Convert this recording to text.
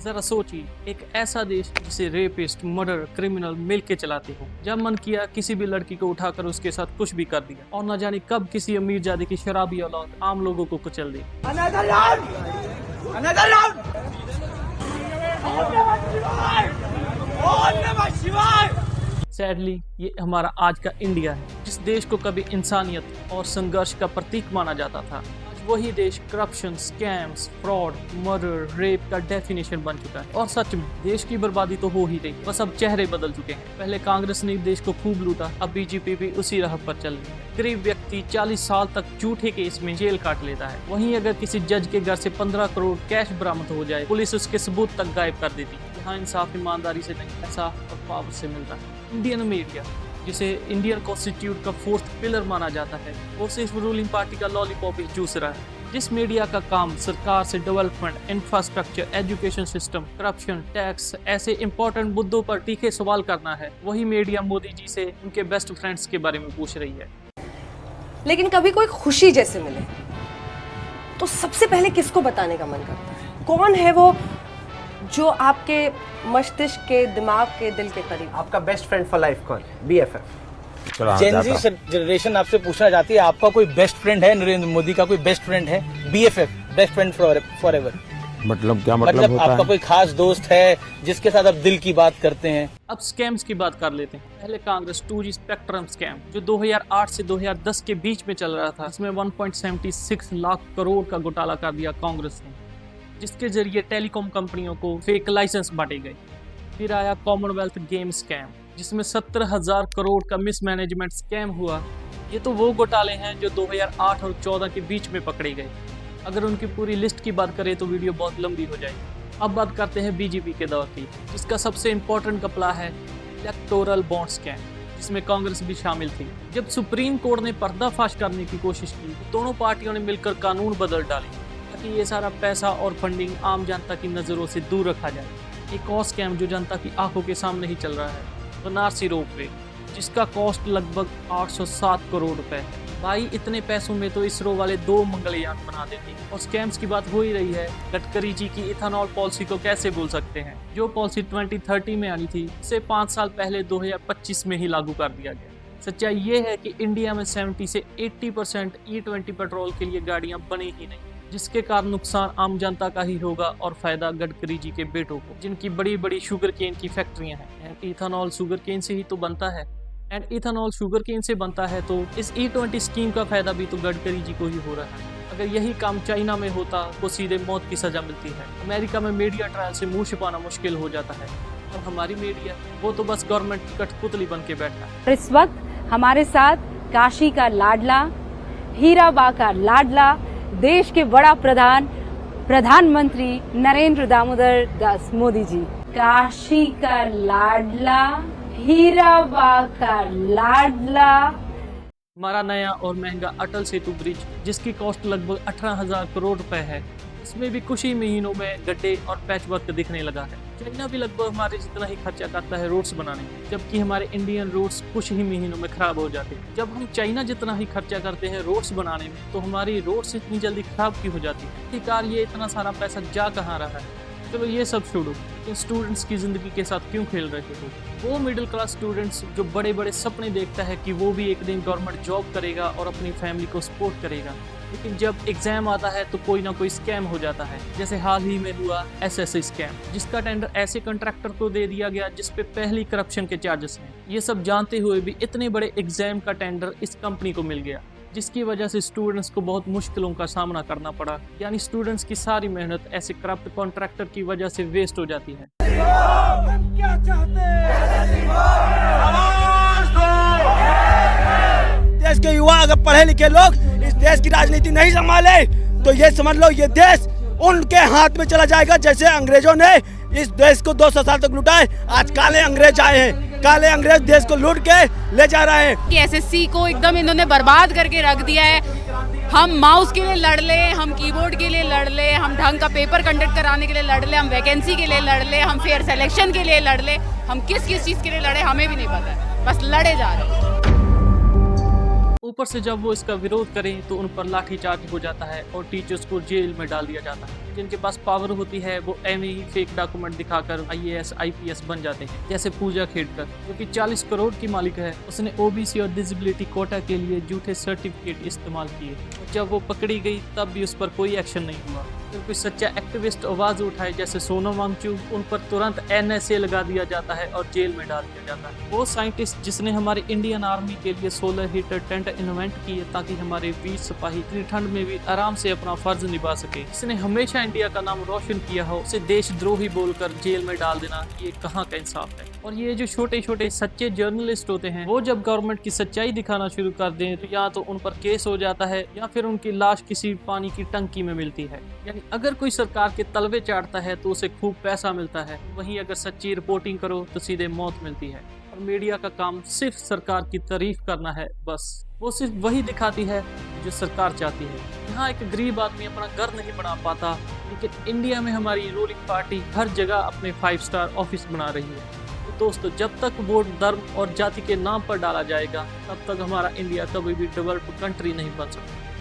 जरा सोचिए, एक ऐसा देश जिसे रेपिस्ट, मर्डर, क्रिमिनल मिलके चलाते हो। जब मन किया किसी भी लड़की को उठाकर उसके साथ कुछ भी कर दिया, और न जाने कब किसी अमीरजादे की शराबी औलाद आम लोगों को कुचल दी। सैडली ये हमारा आज का इंडिया है, जिस देश को कभी इंसानियत और संघर्ष का प्रतीक माना जाता था। आज वही देश corruption, scams, fraud, murder, rape का डेफिनेशन बन चुका है। और सच में देश की बर्बादी तो हो ही रही, बस अब चेहरे बदल चुके हैं। पहले कांग्रेस ने देश को खूब लूटा, अब बीजेपी भी उसी राह पर चल रही है। गरीब व्यक्ति 40 साल तक झूठे केस में जेल काट लेता है। वहीं अगर किसी जज के घर से 15 करोड़ कैश बरामद हो जाए, पुलिस उसके सबूत तक गायब कर देती। यहाँ इंसाफ ईमानदारी से नहीं, पैसा और पावर से मिलता है। इंडियन मीडिया, जिसे इंडियन कॉन्स्टिट्यूट का 4th पिलर माना जाता है, वो सिर्फ रूलिंग पार्टी का लॉलीपॉप ही चूस रहा है। जिस मीडिया का काम सरकार से development, infrastructure, education system, corruption, tax, ऐसे इंपॉर्टेंट मुद्दों पर तीखे सवाल करना है, वही मीडिया मोदी जी से उनके बेस्ट फ्रेंड्स के बारे में पूछ रही है। लेकिन कभी कोई खुशी जैसे मिले तो सबसे पहले किसको बताने का मन करता है? कौन है वो जो आपके मस्तिष्क के, दिमाग के, दिल के करीब? आपका बेस्ट फ्रेंड फॉर लाइफ कौन है? BFF। जेन जी जनरेशन आपसे पूछना चाहती है, आपका कोई बेस्ट फ्रेंड है? नरेंद्र मोदी का कोई बेस्ट फ्रेंड है? BFF, best friend for ever. मतलब क्या मतलब होता आपका है? कोई खास दोस्त है जिसके साथ आप दिल की बात करते हैं? अब स्कैम्स की बात कर लेते हैं। पहले कांग्रेस 2G स्पेक्ट्रम स्कैम, जो 2008 से 2010 के बीच में चल रहा था, इसमें 1.76 लाख करोड़ का घोटाला कर दिया कांग्रेस ने, जिसके जरिए टेलीकॉम कंपनियों को फेक लाइसेंस बांटे गए। फिर आया कॉमनवेल्थ गेम स्कैम, जिसमें 70,000 करोड़ का मिसमैनेजमेंट स्कैम हुआ। ये तो वो घोटाले हैं जो 2008 और 14 के बीच में पकड़े गए। अगर उनकी पूरी लिस्ट की बात करें तो वीडियो बहुत लंबी हो जाएगी। अब बात करते हैं बीजेपी के दौर की, जिसका सबसे इम्पोर्टेंट घपला है इलेक्टोरल बॉन्ड स्कैम, जिसमें कांग्रेस भी शामिल थी। जब सुप्रीम कोर्ट ने पर्दाफाश करने की कोशिश की, तो दोनों पार्टियों ने मिलकर कानून बदल डाले ताकि ये सारा पैसा और फंडिंग आम जनता की नज़रों से दूर रखा जाए। एक और स्कैम जो जनता की आंखों के सामने ही चल रहा है, बनारसी रोपवे, जिसका कॉस्ट लगभग 807 करोड़ रुपए है। भाई इतने पैसों में तो इसरो वाले 2 मंगलयान बना देते। और स्कैम्स की बात हो ही रही है, गडकरी जी की इथेनॉल पॉलिसी को कैसे भूल सकते हैं? जो पॉलिसी 2030 में आनी थी, उसे 5 साल पहले 2025 में ही लागू कर दिया गया। सच्चाई ये है कि इंडिया में 70 से 80% E20 पेट्रोल के लिए गाड़ियां बनी ही नहीं, जिसके कारण नुकसान आम जनता का ही होगा और फायदा गडकरी जी के बेटों को, जिनकी बड़ी बड़ी शुगर केन की फैक्ट्रियां हैं। इथेनॉल शुगर केन से ही तो बनता है, एंड इथेनॉल शुगर केन से बनता है, तो इस E20 स्कीम का फायदा भी तो गडकरी जी को ही हो रहा है। अगर यही काम चाइना में होता तो सीधे मौत की सजा मिलती है। अमेरिका में मीडिया ट्रायल से मुंह छिपाना मुश्किल हो जाता है, और हमारी मीडिया वो तो बस गवर्नमेंट की कठपुतली बन के बैठा है। इस वक्त हमारे साथ काशी का लाडला, हीराबा का लाडला, देश के बड़ा प्रधानमंत्री नरेंद्र दामोदर दास मोदी जी। काशी का लाडला, हीराबा का लाडला। हमारा नया और महंगा अटल सेतु ब्रिज, जिसकी कॉस्ट लगभग 18,000 करोड़ रुपए है, इसमें भी कुछ ही महीनों में गड्ढे और पैचवर्क दिखने लगा है। चाइना भी लगभग हमारे जितना ही खर्चा करता है रोड्स बनाने में, जबकि हमारे इंडियन रोड्स कुछ ही महीनों में खराब हो जाते हैं। जब हम चाइना जितना ही खर्चा करते हैं रोड्स बनाने में, तो हमारी रोड्स इतनी जल्दी खराब क्यों हो जाती है? आखिरकार ये इतना सारा पैसा जा कहाँ रहा है? चलो ये सब छोड़ो, इन स्टूडेंट्स की ज़िंदगी के साथ क्यों खेल रहे हो? वो मिडिल क्लास स्टूडेंट्स जो बड़े बड़े सपने देखता है कि वो भी एक दिन गवर्नमेंट जॉब करेगा और अपनी फैमिली को सपोर्ट करेगा, लेकिन जब एग्जाम आता है तो कोई ना कोई स्कैम हो जाता है। जैसे हाल ही में हुआ SSC स्कैम, जिसका टेंडर ऐसे कॉन्ट्रैक्टर को दे दिया गया जिस पे पहली करप्शन के चार्जेस हैं। ये सब जानते हुए भी इतने बड़े एग्जाम का टेंडर इस कंपनी को मिल गया, जिसकी वजह से स्टूडेंट्स को बहुत मुश्किलों का सामना करना पड़ा। यानी स्टूडेंट्स की सारी मेहनत ऐसे करप्ट कॉन्ट्रैक्टर की वजह से वेस्ट हो जाती है। हम क्या चाहते हैं? देश के युवा अगर पढ़े लिखे लोग इस देश की राजनीति नहीं संभाले तो ये समझ लो ये देश उनके हाथ में चला जाएगा। जैसे अंग्रेजों ने इस देश को 200 साल तक लूटा है, आज काले अंग्रेज आए हैं, काले अंग्रेज देश को लूट के ले जा रहे हैं। कि SSC को एकदम इन्होंने बर्बाद करके रख दिया है। हम माउस के लिए लड़ ले, हम कीबोर्ड के लिए लड़ ले, हम ढंग का पेपर कंडक्ट कराने के लिए लड़ ले, हम वैकेंसी के लिए लड़ ले, हम फेयर सिलेक्शन के लिए लड़ ले, हम किस किस चीज़ के लिए लड़े हमें भी नहीं पता है, बस लड़े जा रहे हैं। ऊपर से जब वो इसका विरोध करें तो उन पर लाठीचार्ज हो जाता है और टीचर्स को जेल में डाल दिया जाता है। जिनके पास पावर होती है वो एवं ही फेक डॉक्यूमेंट दिखाकर IAS IPS बन जाते हैं, जैसे पूजा खेड़कर जो कि 40 करोड़ की मालिक है। उसने OBC और डिसेबिलिटी कोटा के लिए झूठे सर्टिफिकेट इस्तेमाल किए। जब वो पकड़ी गई तब भी उस पर कोई एक्शन नहीं हुआ। फिर कोई सच्चा एक्टिविस्ट आवाज उठाए जैसे सोनम वांगचुक, उन पर तुरंत NSA लगा दिया जाता है और जेल में डाल दिया जाता है। वो साइंटिस्ट जिसने हमारी इंडियन आर्मी के लिए सोलर हीटर टेंट इन्वेंट किए ताकि हमारे वीर सिपाही इतनी ठंड में भी आराम से अपना फर्ज निभा सके, जिसने हमेशा इंडिया का नाम रोशन किया हो, उसे देशद्रोही बोलकर जेल में डाल देना, ये कहाँ का इंसाफ है। और ये जो छोटे छोटे सच्चे जर्नलिस्ट होते हैं वो जब गवर्नमेंट की सच्चाई दिखाना शुरू कर दें तो या तो उन पर केस हो जाता है या फिर उनकी लाश किसी पानी की टंकी में मिलती है। यानी अगर कोई सरकार के तलवे चाटता है तो उसे खूब पैसा मिलता है, वहीं अगर सच्ची रिपोर्टिंग करो तो सीधे मौत मिलती है। और मीडिया का काम सिर्फ सरकार की तारीफ करना है, बस वो सिर्फ वही दिखाती है जो सरकार चाहती है। यहाँ एक गरीब आदमी अपना घर नहीं बना पाता, लेकिन इंडिया में हमारी रूलिंग पार्टी हर जगह अपने 5 स्टार ऑफिस बना रही है। तो दोस्तों, जब तक वोट धर्म और जाति के नाम पर डाला जाएगा तब तक हमारा इंडिया कभी भी डेवलप्ड कंट्री नहीं बन सकता।